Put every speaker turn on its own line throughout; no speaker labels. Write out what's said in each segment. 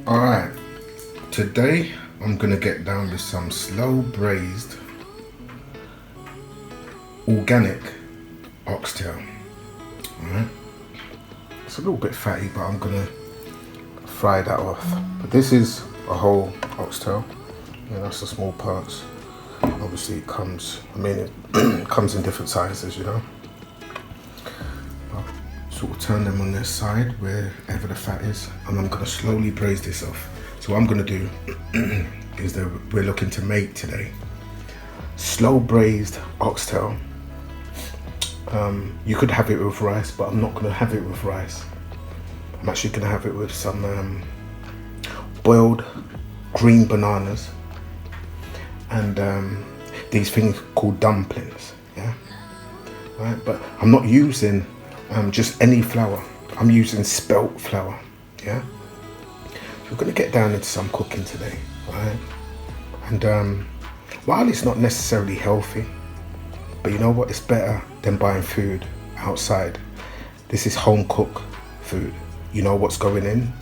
Alright, today I'm gonna get down with some slow braised organic oxtail. Alright, it's a little bit fatty, but I'm gonna fry that off. But this is a whole oxtail, and that's the small parts. Obviously it comes, it comes in different sizes, you know. I'll sort of turn them on their side wherever the fat is, and I'm gonna slowly braise this off. So what I'm gonna do is that we're looking to make today slow braised oxtail. You could have it with rice, but I'm not gonna have it with rice. I'm actually gonna have it with some boiled green bananas and these things called dumplings, yeah. Right, but I'm not using just any flour. I'm using spelt flour, yeah. So we're gonna get down into some cooking today, right? And while it's not necessarily healthy, but you know what? It's better than buying food outside. This is home cooked food. You know what's going in,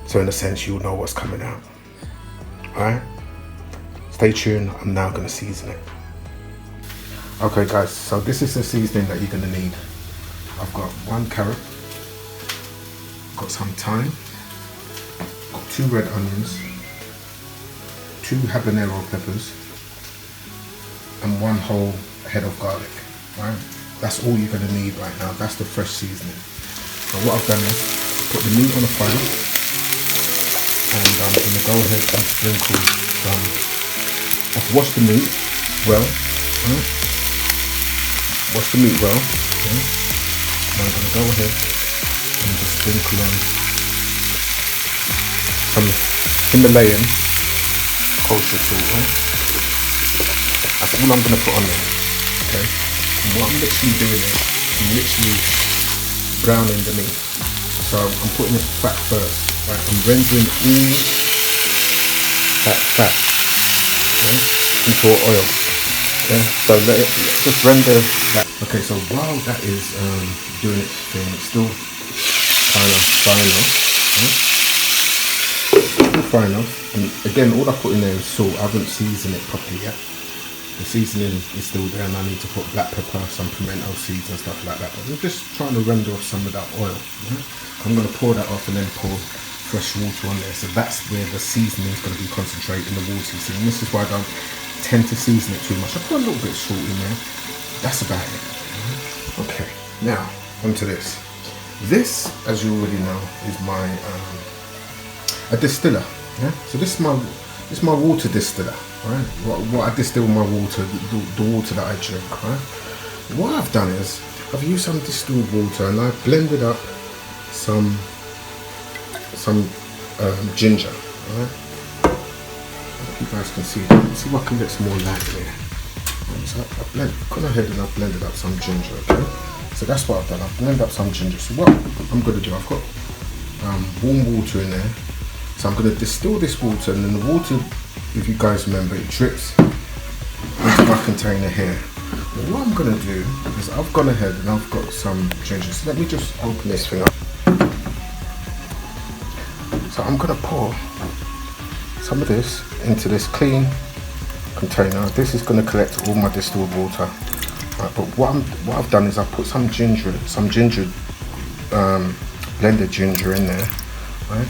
so in a sense, you'll know what's coming out, all right? Stay tuned, I'm now gonna season it. Okay guys, so this is the seasoning that you're gonna need. I've got 1 carrot, got some thyme, got 2 red onions, 2 habanero peppers, and 1 whole head of garlic, right? That's all you're gonna need right now. That's the fresh seasoning. So what I've done is put the meat on the fire, and I'm gonna go ahead and sprinkle some. I've washed the meat well, right? Wash the meat well, okay? And I'm going to go ahead and just sprinkle on some Himalayan kosher salt, right? That's all I'm going to put on there, okay? And what I'm literally doing is, I'm literally browning the meat. So I'm putting this fat first, right? I'm rendering all that fat, okay, into oil. Yeah, so let it just render that. Okay, so while that is doing its thing, it's still kind of frying off. Right? Still frying off. And again, all I put in there is salt. I haven't seasoned it properly yet. The seasoning is still there, and I need to put black pepper, some pimento seeds and stuff like that. But I'm just trying to render off some of that oil. Right? I'm going to pour that off and then pour fresh water on there. So that's where the seasoning is going to be concentrated in the water. So this is why I don't tend to season it too much. I put a little bit of salt in there. That's about it. Okay, now onto this. This, as you already know, is my a distiller. Yeah. So this is my water distiller. Right. What I distill my water, the water that I drink. Right. What I've done is I've used some distilled water and I've blended up some ginger. Right. You guys can see if I can get some more light there. So I've gone ahead and I've blended up some ginger, okay? So that's what I've done, I've blended up some ginger. So what I'm going to do, I've got warm water in there. So I'm going to distill this water, and then the water, if you guys remember, it drips into my container here. But what I'm going to do is I've gone ahead and I've got some ginger. So let me just open this thing up. So I'm going to pour some of this into this clean container. This is going to collect all my distilled water. Right, but what I've done is I've put some ginger, blended ginger in there. Right.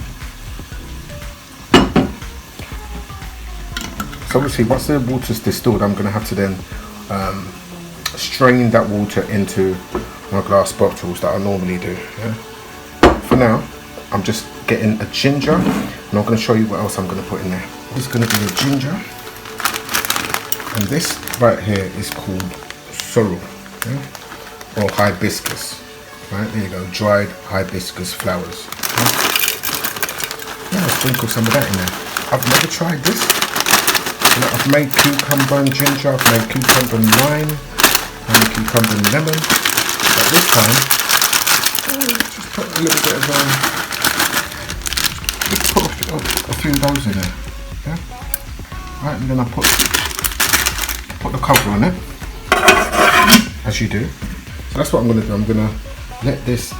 So obviously, once the water's distilled, I'm going to have to then strain that water into my glass bottles that I normally do. Yeah? For now, I'm just getting a ginger, and I'm going to show you what else I'm going to put in there. This is going to be a ginger, and this right here is called sorrel, yeah? Or hibiscus. Right, there you go, dried hibiscus flowers. Yeah, I'll sprinkle some of that in there. I've never tried this. You know, I've made cucumber and ginger, I've made cucumber and lime, and cucumber and lemon. But this time, just put a little bit of put a few of those in there. Yeah. Right, and then I put the cover on it, as you do. So that's what I'm going to do. I'm going to let this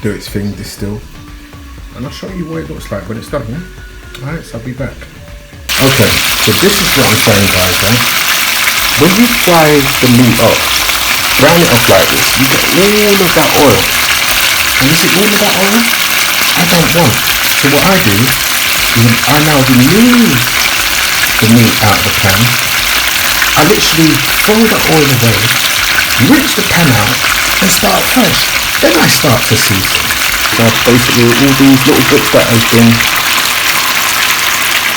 do its thing, distill, and I'll show you what it looks like when it's done. Yeah? Alright, so I'll be back. Okay, so this is what I'm saying, guys. When you fry the meat up, brown it off like this, you get all of that oil. And is it all of that oil? I don't want. So what I do is I now remove the meat out of the pan. I literally throw the oil away, rinse the pan out, and start fresh. Then I start to season. So basically all these little bits that have been,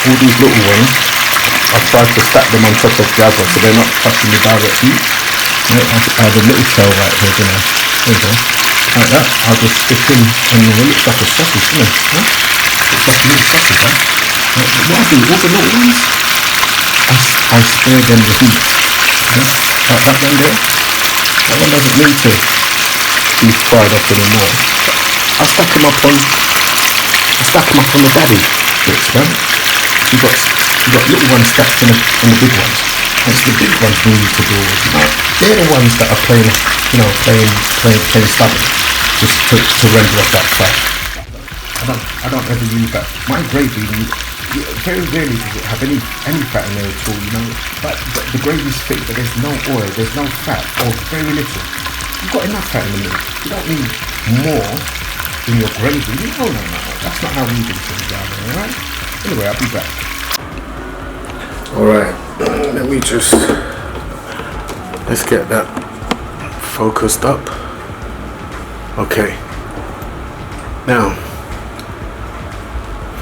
all these little ones, I've tried to stack them on top of the other so they're not touching the direct heat. I have a little tail right here, you know. There you go. Like that. I'll just stick in, and it looks like a sausage, doesn't it? Huh? Looks like a little sausage, huh? What I do, all the little ones, I spare them the heat. Yeah? Like that one there. That one doesn't need to be fried up anymore. I stack them up on the daddy bits, right? You've got little ones stacked on the big ones. And it's the big ones we need to do with. They're the ones that are playing stubborn, just to render off that fat. I don't ever use that. My gravy, very rarely does it have any fat in there at all, you know. But the gravy's thick, but there's no oil, there's no fat, or very little. You've got enough fat in the meat. You don't need more in your gravy. No. That's not how we do things down there, alright? Anyway, I'll be back. Alright, let's get that focused up. Okay, now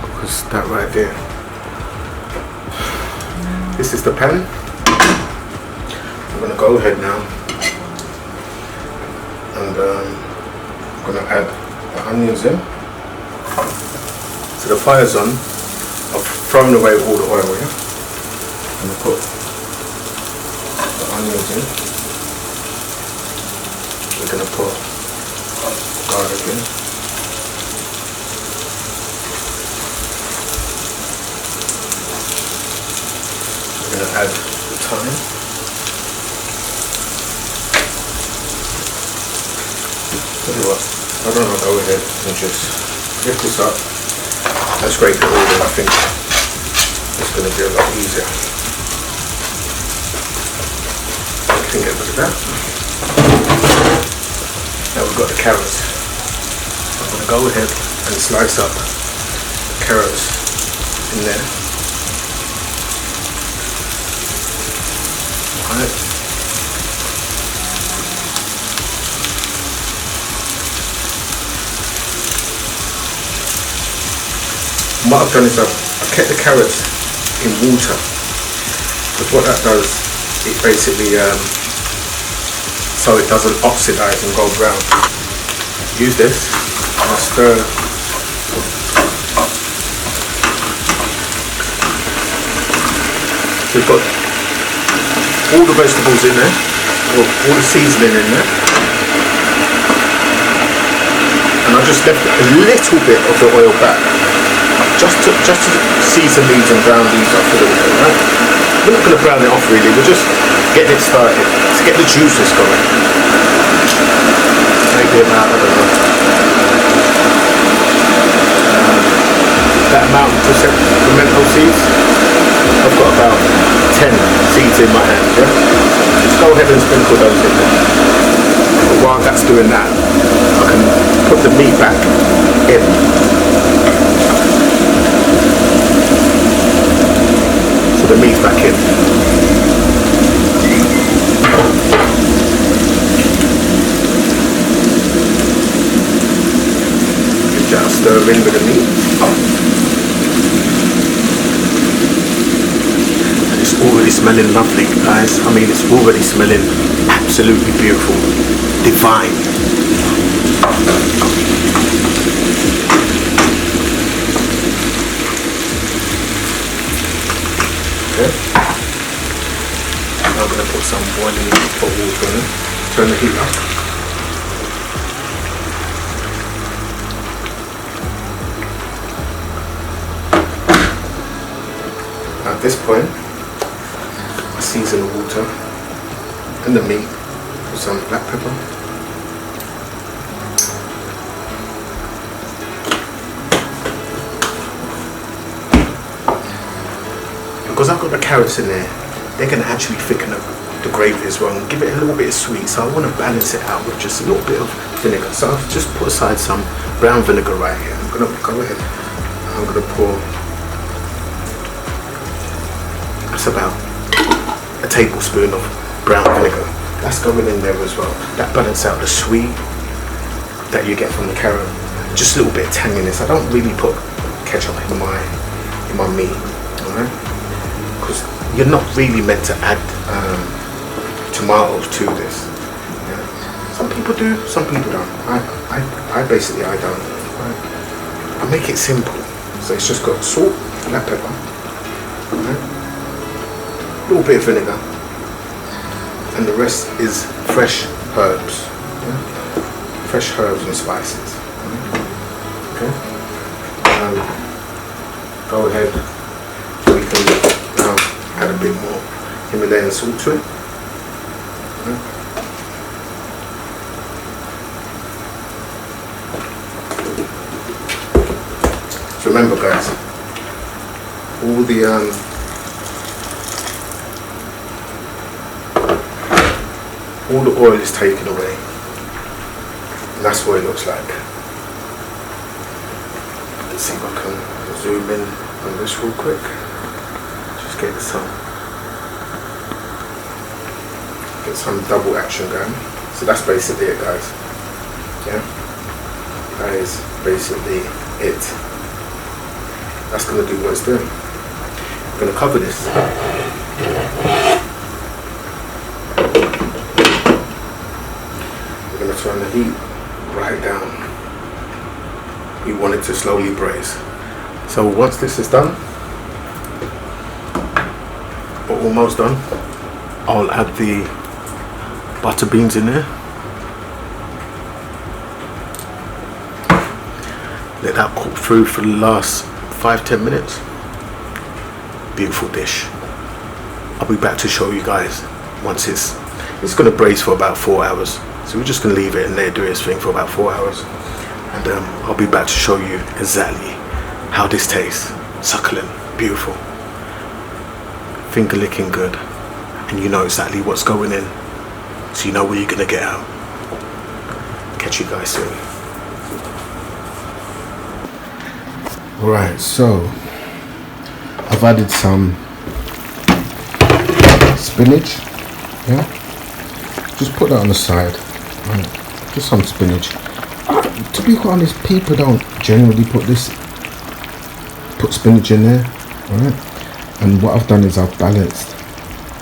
focus that right there. This is the pan. I'm going to go ahead now and I'm going to add the onions in. So the fire's on. I've thrown away all the oil here. I'm going to put the onions in. We're going to put garlic in. We're going to add the thyme. Tell you what, I'm going to go ahead and just lift this up. Let's scrape it all in. I think it's going to be a lot easier. I can get rid of that. Now we've got the carrots. I'm going to go ahead and slice up the carrots in there. Alright. What I've done is I've kept the carrots in water, because what that does, it basically so it doesn't oxidize and go brown. Use this and I stir. So we've got all the vegetables in there, all the seasoning in there, and I just left a little bit of the oil back. Just to season these and brown these up a little bit, right? We're not going to brown it off really, we're just getting it started to get the juices going. Maybe about, I don't know, that amount of pimento seeds. I've got about 10 seeds in my hand, yeah? Just go ahead and sprinkle those in there. But while that's doing that, I can put the meat back in. The meat back in. Just stir in with the meat. And it's already smelling lovely, guys. I mean, it's already smelling absolutely beautiful, divine. I'm going to put some boiling hot water in it, turn the heat up. At this point, I season the water and the meat with some black pepper. put the carrots in there, they're going to actually thicken the gravy as well and give it a little bit of sweet. So I want to balance it out with just a little bit of vinegar. So I've just put aside some brown vinegar right here. I'm going to go ahead, I'm going to pour, that's about a tablespoon of brown vinegar. That's going in there as well. That balances out the sweet that you get from the carrot. Just a little bit of tanginess. I don't really put ketchup in my meat, alright? Because you're not really meant to add tomatoes to this. Yeah? Some people do, some people don't. I basically don't. Right? I make it simple. So it's just got salt, black pepper, right? A little bit of vinegar, and the rest is fresh herbs. Yeah? Fresh herbs and spices. Okay. Go ahead. We can now add a bit more Himalayan salt to it. Okay. So remember, guys, all the oil is taken away, and that's what it looks like. Let's see if I can zoom in on this real quick. Just get some double action going. So that's basically it, guys. Yeah, that is basically it. That's going to do what it's doing. I'm going to cover this. We're going to turn the heat right down. We want it to slowly braise. So once this is done, or almost done, I'll add the butter beans in there. Let that cook through for the last 5-10 minutes. Beautiful dish. I'll be back to show you guys once it's going to braise for about 4 hours. So we're just going to leave it and let it do its thing for about 4 hours, and I'll be back to show you exactly how this tastes. Succulent, beautiful, finger licking good, and you know exactly what's going in, so you know what you're going to get out. Catch you guys soon. Right, so I've added some spinach. Yeah, just put that on the side. Right. Just some spinach. To be quite honest, people don't generally put spinach in there. Right, and what I've done is I've balanced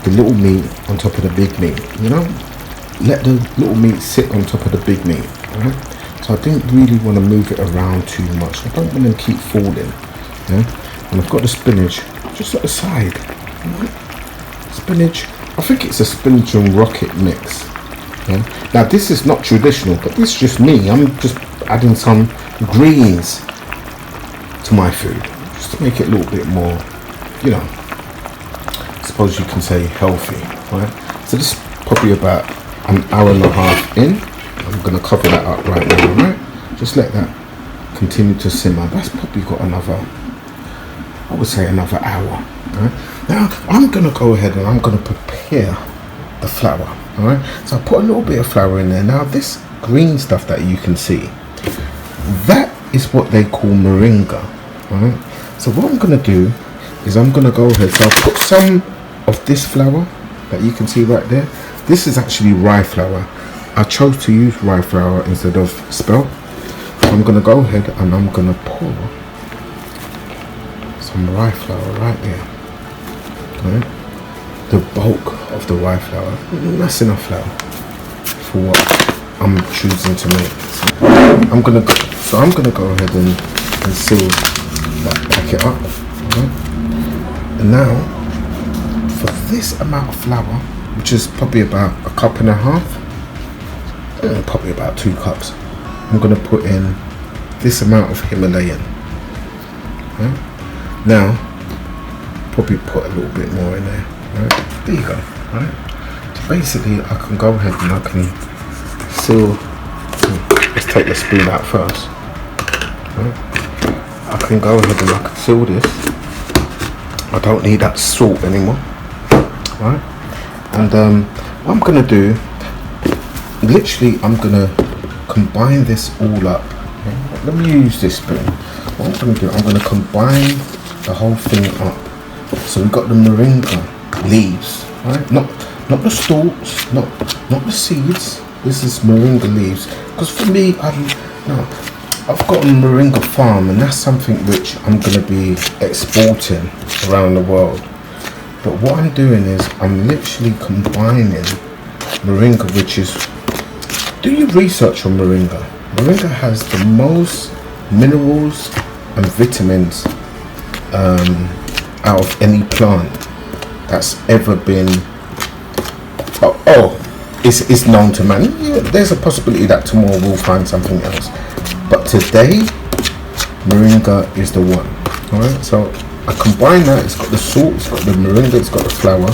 the little meat on top of the big meat. You know, let the little meat sit on top of the big meat. Right. So I didn't really want to move it around too much. I don't want them to keep falling. Yeah? And I've got the spinach just at the side. Spinach, I think it's a spinach and rocket mix. Yeah? Now this is not traditional, but this is just me. I'm just adding some greens to my food, just to make it a little bit more, you know, I suppose you can say healthy. Right? So this is probably about an hour and a half in. I'm going to cover that up right now, right? Just let that continue to simmer. That's probably got another, I would say another hour. Right? Now I'm going to go ahead and I'm going to prepare the flour. Alright, so I put a little bit of flour in there. Now this green stuff that you can see, that is what they call moringa. Alright, so what I'm going to do is I'm going to go ahead, so I'll put some of this flour that you can see right there. This is actually rye flour. I chose to use rye flour instead of spelt. So I'm going to go ahead and I'm going to pour some rye flour right there. Right? The bulk of the rye flour. That's enough flour for what I'm choosing to make. So I'm going to go ahead and seal that packet up. Right? And now for this amount of flour, which is probably about a cup and a half, probably about 2 cups, I'm going to put in this amount of Himalayan. Right? Now, probably put a little bit more in there. Right? There you go. Right? So basically, I can go ahead and I can seal. Let's take the spoon out first. Right? I can go ahead and I can seal this I don't need that salt anymore. Right? And what I'm gonna do, literally, I'm gonna combine this all up. Okay? Let me use this spoon. What I'm gonna do, I'm gonna combine the whole thing up. So we've got the moringa leaves, right? Not the stalks, not the seeds. This is moringa leaves. Because for me, I've got a moringa farm, and that's something which I'm gonna be exporting around the world. But what I'm doing is I'm literally combining moringa, which is, do your research on moringa. Moringa has the most minerals and vitamins out of any plant that's ever been. It's known to man. Yeah, there's a possibility that tomorrow we'll find something else, but today moringa is the one. All right, so I combine that. It's got the salt, it's got the moringa, it's got the flour.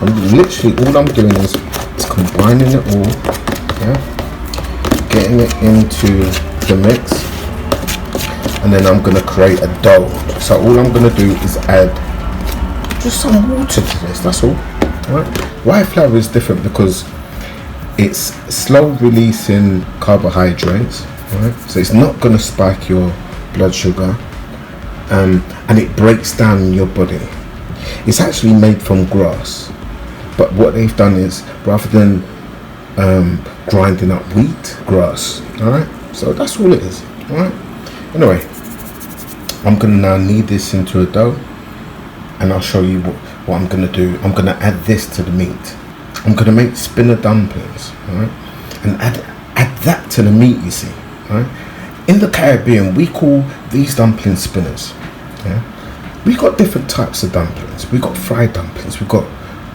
I'm literally, all I'm doing is combining it all, yeah, getting it into the mix, and then I'm gonna create a dough. So all I'm gonna do is add just some water to this. That's all. Right? White flour is different because it's slow releasing carbohydrates, right? So it's not gonna spike your blood sugar. And it breaks down in your body. It's actually made from grass, but what they've done is, rather than grinding up wheat, grass. All right, so that's all it is. All right. Anyway, I'm gonna now knead this into a dough, and I'll show you what I'm gonna do. I'm gonna add this to the meat. I'm gonna make spinner dumplings, all right, and add that to the meat. You see, all right. In the Caribbean, we call these dumplings spinners. Yeah? We got different types of dumplings. We got fried dumplings. We got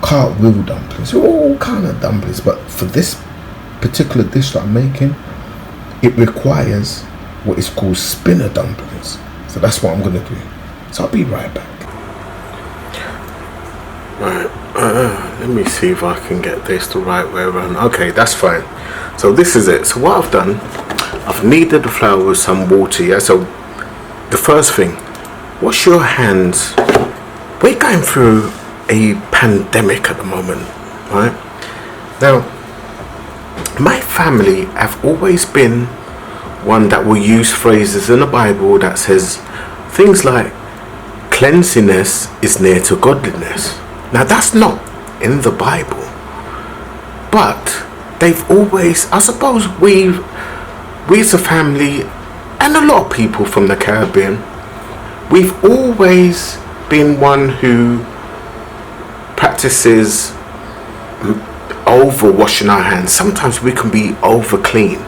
cartwheel dumplings. All kind of dumplings. But for this particular dish that I'm making, it requires what is called spinner dumplings. So that's what I'm going to do. So I'll be right back. Right. Let me see if I can get this the right way around. Okay, that's fine. So this is it. So what I've done, I've kneaded the flour with some water, yeah? So the first thing, wash your hands. We're going through a pandemic at the moment, right? Now, my family have always been one that will use phrases in the Bible that says things like cleanliness is near to godliness. Now that's not in the Bible, but they've always, I suppose we as a family and a lot of people from the Caribbean, we've always been one who practices over washing our hands. Sometimes we can be over clean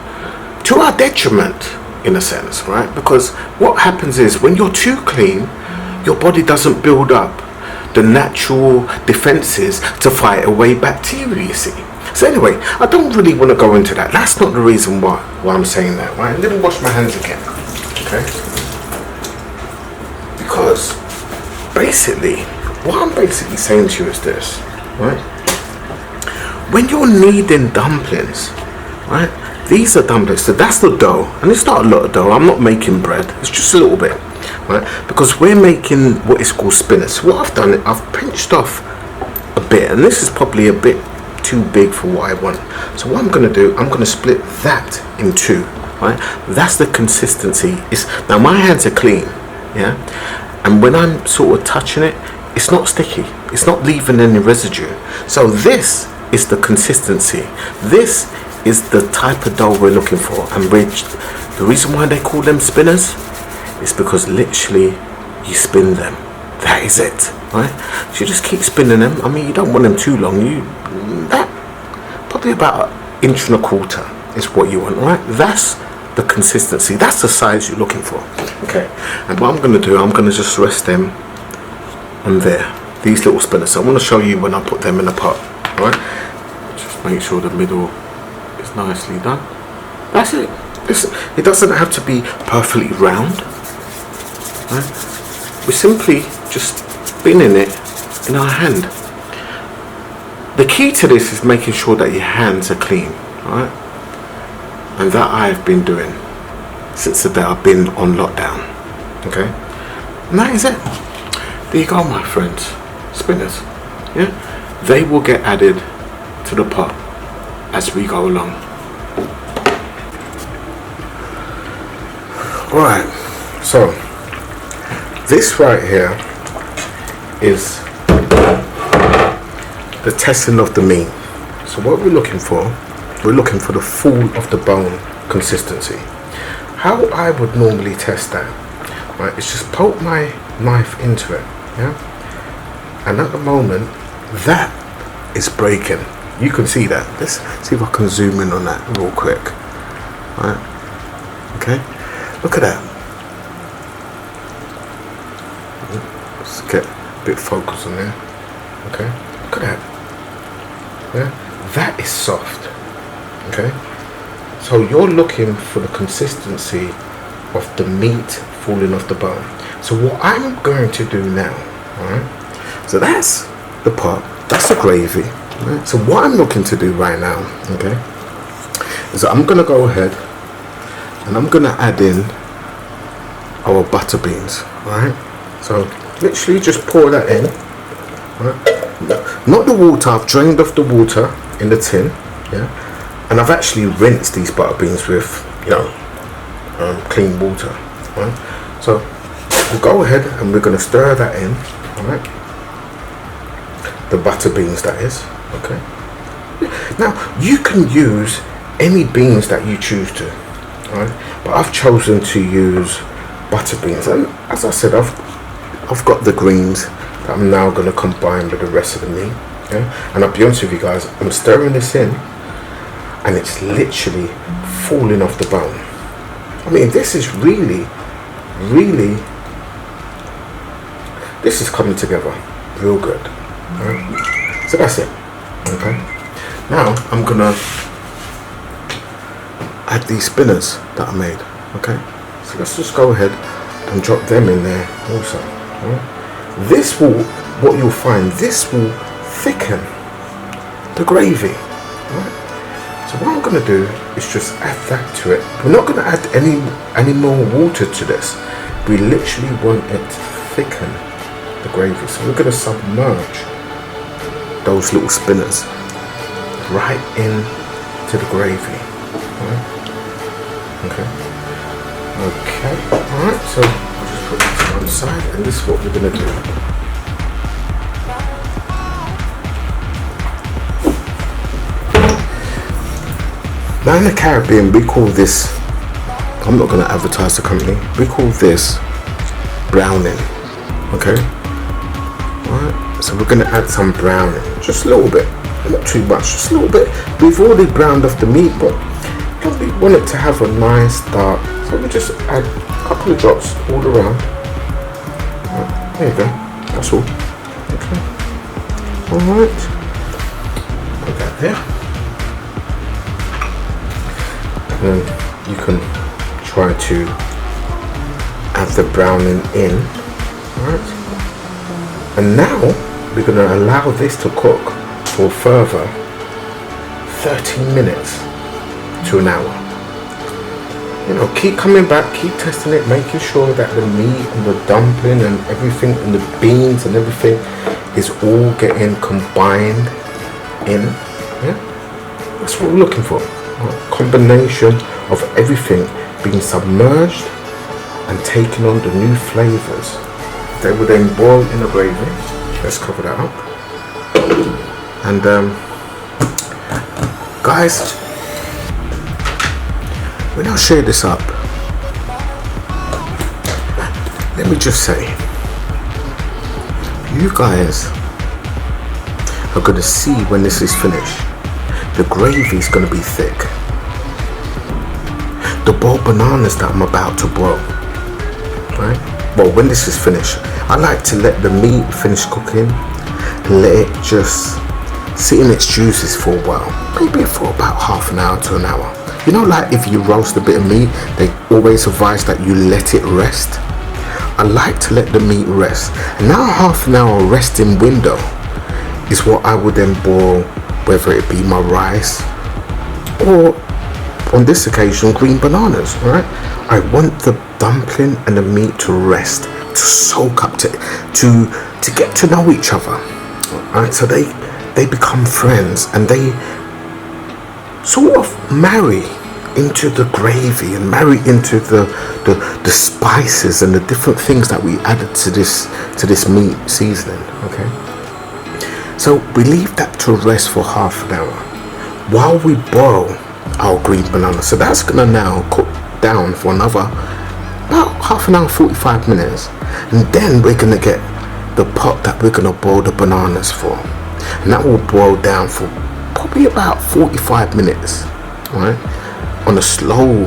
to our detriment, in a sense, right? Because what happens is when you're too clean, your body doesn't build up the natural defenses to fight away bacteria, you see. So anyway, I don't really want to go into that. That's not the reason why I'm saying that, right? Let me wash my hands again, okay? Because basically, what I'm basically saying to you is this, right? When you're kneading dumplings, right? These are dumplings, so that's the dough, and it's not a lot of dough. I'm not making bread, it's just a little bit, right? Because we're making what is called spinners. What I've done, I've pinched off a bit, and this is probably a bit too big for what I want. So what I'm going to do, I'm going to split that in two, right? That's the consistency. Now my hands are clean, yeah, and when I'm sort of touching it, it's not sticky, it's not leaving any residue. So this is the consistency. This is the type of dough we're looking for. And the reason why they call them spinners is because literally you spin them. That is it, right? So you just keep spinning them. I mean, you don't want them too long. That probably about an inch and a quarter is what you want, right? That's the consistency. That's the size you're looking for. Okay. And what I'm going to do, I'm going to just rest them on there. These little spinners. So I want to show you when I put them in the pot. All right. Just make sure the middle is nicely done. That's it. It doesn't have to be perfectly round. Right? We're simply just spinning it in our hand. The key to this is making sure that your hands are clean, right? And that I've been doing since the day I've been on lockdown. Okay, and that is it. there you go, my friends. Spinners. Yeah? They will get added to the pot as we go along. Alright, so this right here is the testing of the meat. So what we're looking for the full of the bone consistency. How I would normally test that, right, is just poke my knife into it, yeah? And at the moment, that is breaking. You can see that. Let's see if I can zoom in on that real quick. Right? Okay. Look at that. Let's get a bit focus on there. Okay. Look at that. Yeah. That is soft. Okay. So you're looking for the consistency of the meat falling off the bone. So what I'm going to do now, alright? So that's the pot. That's the gravy. Right? So what I'm looking to do right now, okay, is that I'm gonna go ahead and I'm gonna add in our butter beans, right? So literally just pour that in, right? Not the water. I've drained off the water in the tin, yeah, and I've actually rinsed these butter beans with, you know, clean water, right? So we'll go ahead and we're gonna stir that in, all right? The butter beans, that is. Okay. Now you can use any beans that you choose to, right? But I've chosen to use butter beans, and as I said, I've got the greens that I'm now going to combine with the rest of the meat. Yeah? And I'll be honest with you guys, I'm stirring this in, and it's literally falling off the bone. I mean, this is really, this is coming together real good. Right? So that's it. Okay. Now I'm gonna add these spinners that I made. Okay. So let's just go ahead and drop them in there also. Right? This will, what you'll find, this will thicken the gravy. Right? So what I'm gonna do is just add that to it. We're not gonna add any more water to this. We literally want it to thicken the gravy. So we're gonna submerge those little spinners right into the gravy. Right? Okay, alright, so I'll just put this to one side, and this is what we're going to do. Now in the Caribbean, we call this, I'm not going to advertise the company, we call this browning. Okay, alright. So we're going to add some browning, just a little bit, not too much, just a little bit. We've already browned off the meat, but we want it to have a nice dark. So we just add a couple of drops all around. Right, there you go. That's all. Okay. All right. Put that there. And then you can try to add the browning in. All right. And now we're going to allow this to cook for further 30 minutes to an hour. You know, keep coming back, keep testing it, making sure that the meat and the dumpling and everything and the beans and everything is all getting combined in. Yeah, that's what we're looking for. A combination of everything being submerged and taking on the new flavors. They will then boil in the gravy. Let's cover that up. And guys, when I share this up, let me just say, you guys are going to see when this is finished, the gravy is going to be thick. The boiled bananas that I'm about to boil, right? Well, when this is finished, I like to let the meat finish cooking and let it just sit in its juices for a while, maybe for about half an hour to an hour. You know, like if you roast a bit of meat, they always advise that you let it rest. I like to let the meat rest, and now half an hour resting window is what I would then boil, whether it be my rice or, on this occasion, green bananas. Right? I want the dumpling and the meat to rest to soak up, to get to know each other. Right? So they become friends, and they sort of marry into the gravy and marry into the spices and the different things that we added to this meat seasoning. Okay, so we leave that to rest for half an hour while we boil our green banana. So that's gonna now cook down for another about half an hour, 45 minutes, and then we're gonna get the pot that we're gonna boil the bananas for, and that will boil down for probably about 45 minutes, right, on a slow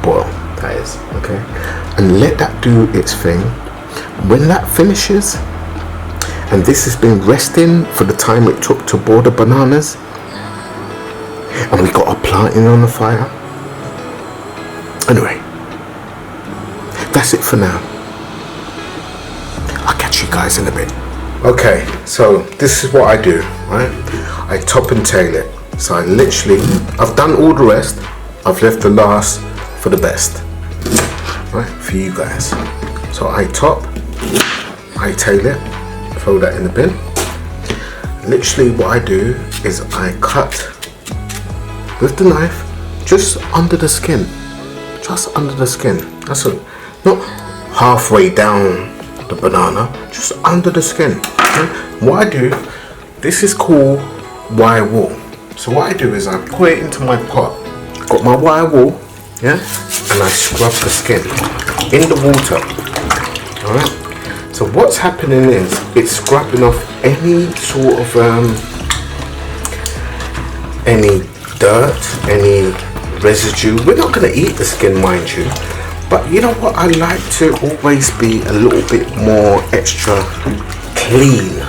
boil, that is. Okay, and let that do its thing. When that finishes, and this has been resting for the time it took to boil the bananas, and we got our plantain on the fire. Anyway, that's it for now. I'll catch you guys in a bit. Okay, so this is what I do, right? I top and tail it. So I've done all the rest. I've left the last for the best, right, for you guys. So I top, I tail it, throw that in the bin. Literally what I do is I cut with the knife just under the skin. Just under the skin. That's it. Not halfway down the banana, just under the skin. Okay? What I do, this is called wire wool. So what I do is I pour it into my pot. Got my wire wool, yeah, and I scrub the skin in the water. Alright? So what's happening is it's scrubbing off any sort of any dirt, any residue. We're not going to eat the skin, mind you, but you know what, I like to always be a little bit more extra clean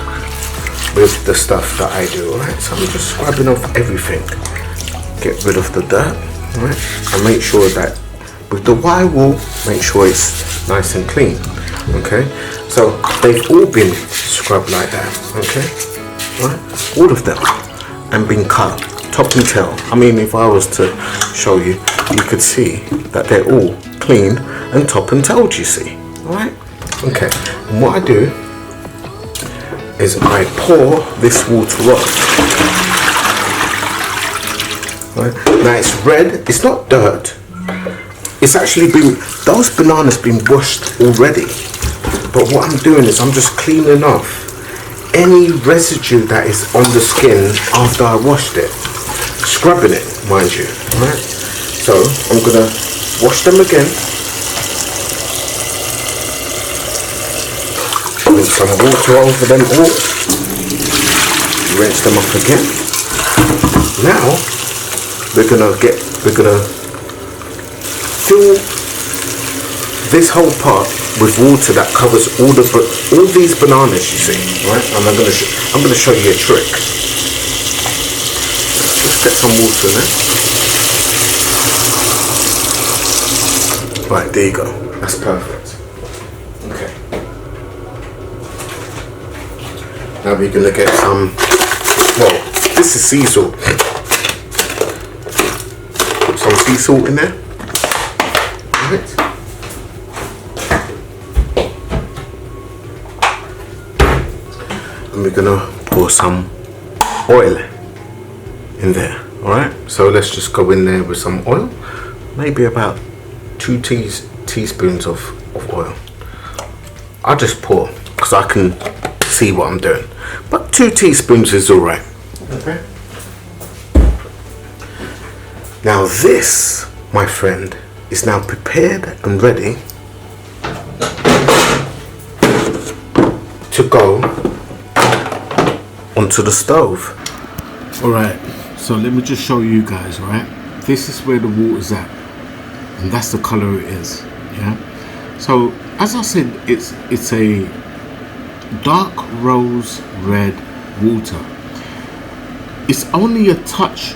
with the stuff that I do. Alright, so I'm just scrubbing off everything, get rid of the dirt, right, and make sure that with the wire wool, make sure it's nice and clean. Okay, so they've all been scrubbed like that. Okay, right, all of them, and been cut top and tail. I mean, if I was to show you, you could see that they're all clean and top and tailed, you see. Alright, okay, and what I do is I pour this water off. Right, now it's red, it's not dirt, it's actually been, those bananas been washed already, but what I'm doing is I'm just cleaning off any residue that is on the skin after I washed it, scrubbing it, mind you. Right, so I'm gonna wash them again, put some water over them all, rinse them off again. Now we're gonna fill this whole pot with water that covers all these bananas, you see, right? And I'm gonna show you a trick. Just get some water in there. Right, there you go. That's perfect. Okay. Now we're gonna get some. Well, this is sea salt. Put some sea salt in there. Right. And we're gonna pour some oil in there. Alright, so let's just go in there with some oil, maybe about 2 teaspoons of oil. I'll just pour because I can see what I'm doing, but 2 teaspoons is alright. Okay, now this, my friend, is now prepared and ready to go onto the stove. Alright, so let me just show you guys, right? This is where the water's at, and that's the color it is, yeah? So, as I said, it's a dark rose red water. It's only a touch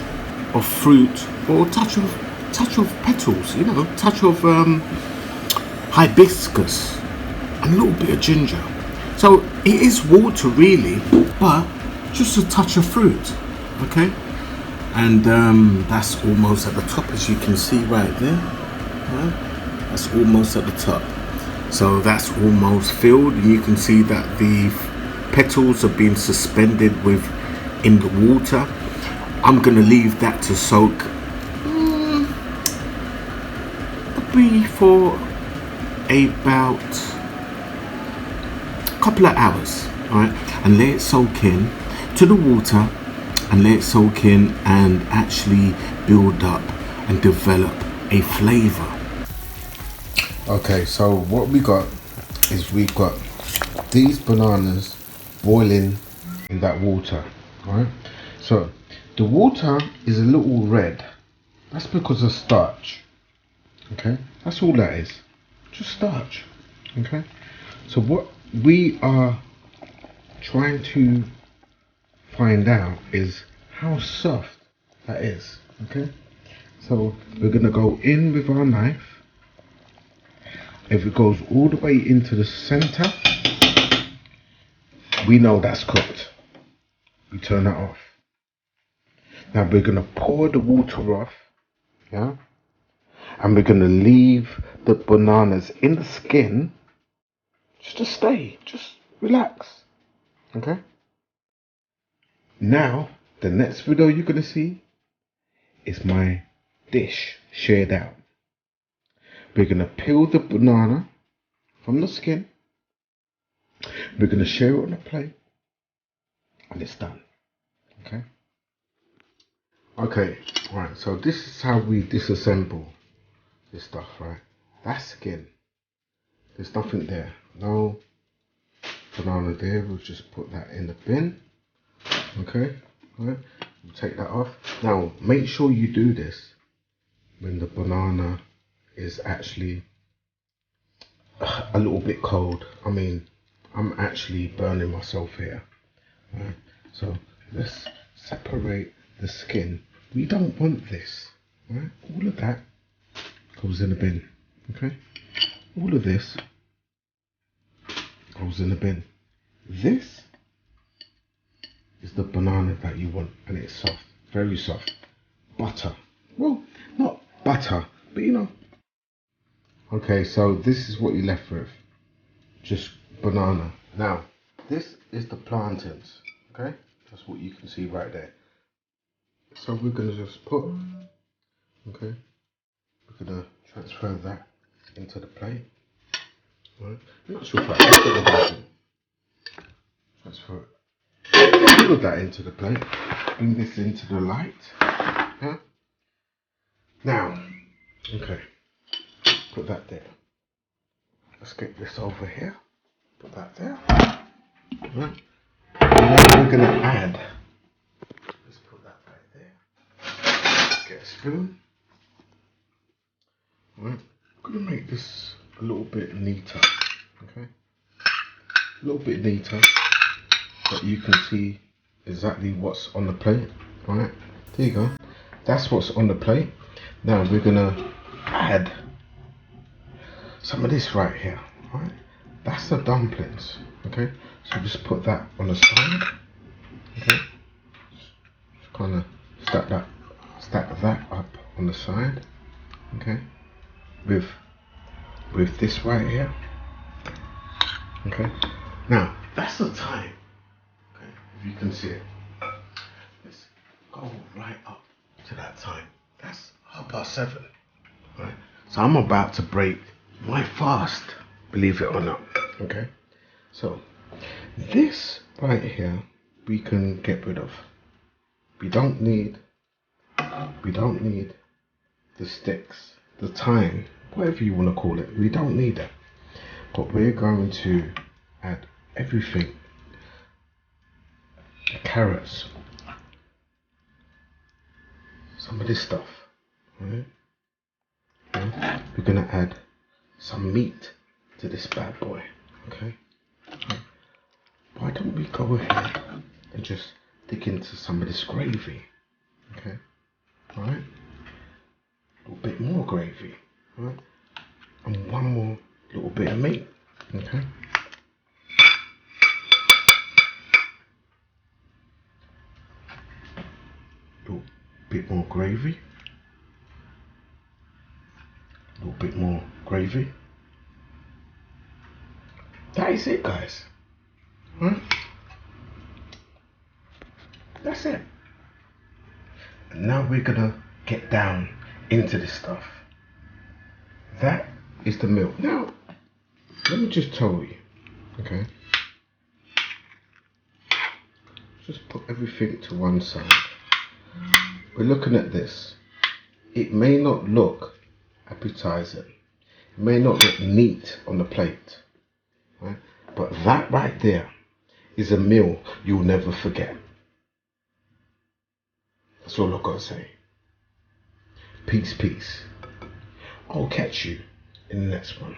of fruit, or a touch of petals, you know, touch of hibiscus, and a little bit of ginger. So it is water really, but just a touch of fruit. Okay, and that's almost at the top, as you can see right there. Right? That's almost at the top. So that's almost filled. You can see that the petals are being suspended in the water. I'm gonna leave that to soak probably for about a couple of hours, all right, and let it soak in to the water, and let it soak in and actually build up and develop a flavor. Okay, so what we got is we've got these bananas boiling in that water, right? So the water is a little red. That's because of starch. Okay, that's all that is. Just starch. Okay, so what we are trying to find out is how soft that is. Okay, so we're gonna go in with our knife. If it goes all the way into the center, we know that's cooked. We turn that off. Now we're gonna pour the water off, yeah, and we're gonna leave the bananas in the skin just to stay, just relax. Okay. Now the next video you're gonna see is my dish shared out. We're gonna peel the banana from the skin. We're gonna share it on a plate, and it's done. Okay. Okay. Right. So this is how we disassemble this stuff, right? That's skin. There's nothing there. No banana there. We'll just put that in the bin. Okay. Right. We'll take that off. Now make sure you do this when the banana is actually a little bit cold. I mean, I'm actually burning myself here. Right. So let's separate the skin. We don't want this. Right. All of that goes in the bin. Okay. All of this goes in the bin. This is the banana that you want, and it's soft, very soft. Butter. Well, not butter, but you know. Okay, so this is what you're left with. Just banana. Now, this is the plantains. Okay, that's what you can see right there. So we're gonna just put. Okay, we're gonna transfer that into the plate. Right. I'm not sure if I transfer it. Put that into the plate. Bring this into the light. Yeah. Now, okay, put that there. Let's get this over here. Put that there. Right. And then we're gonna add. Let's put that right there. Let's get a spoon. Right. I'm gonna make this a little bit neater. Okay. A little bit neater, but you can see exactly what's on the plate. Right. There you go. That's what's on the plate. Now we're gonna add some of this right here. Right. That's the dumplings. Okay. So just put that on the side. Okay. Just kind of stack that up on the side. Okay. With this right here. Okay. Now that's the time. Okay. If you can see it. Let's go right up to that time. That's 7:30. Right. So I'm about to break my fast. Believe it or not. Okay. So this right here we can get rid of. We don't need the sticks, the thyme, whatever you want to call it. We don't need it. But we're going to add everything. The carrots, some of this stuff. Right? Yeah. We're gonna add some meat to this bad boy. Okay. Why don't we go ahead and just dig into some of this gravy? Okay. Alright. A little bit more gravy. Alright. And one more little bit of meat. Okay. A little bit more gravy. A little bit more gravy. That is it, guys. Right? That's it. And now we're gonna get down into this stuff. That is the milk. Now, let me just tell you, okay? Just put everything to one side. We're looking at this. It may not look appetizing. It may not look neat on the plate, right? But that right there is a meal you'll never forget. That's all I've got to say. Peace, peace. I'll catch you in the next one.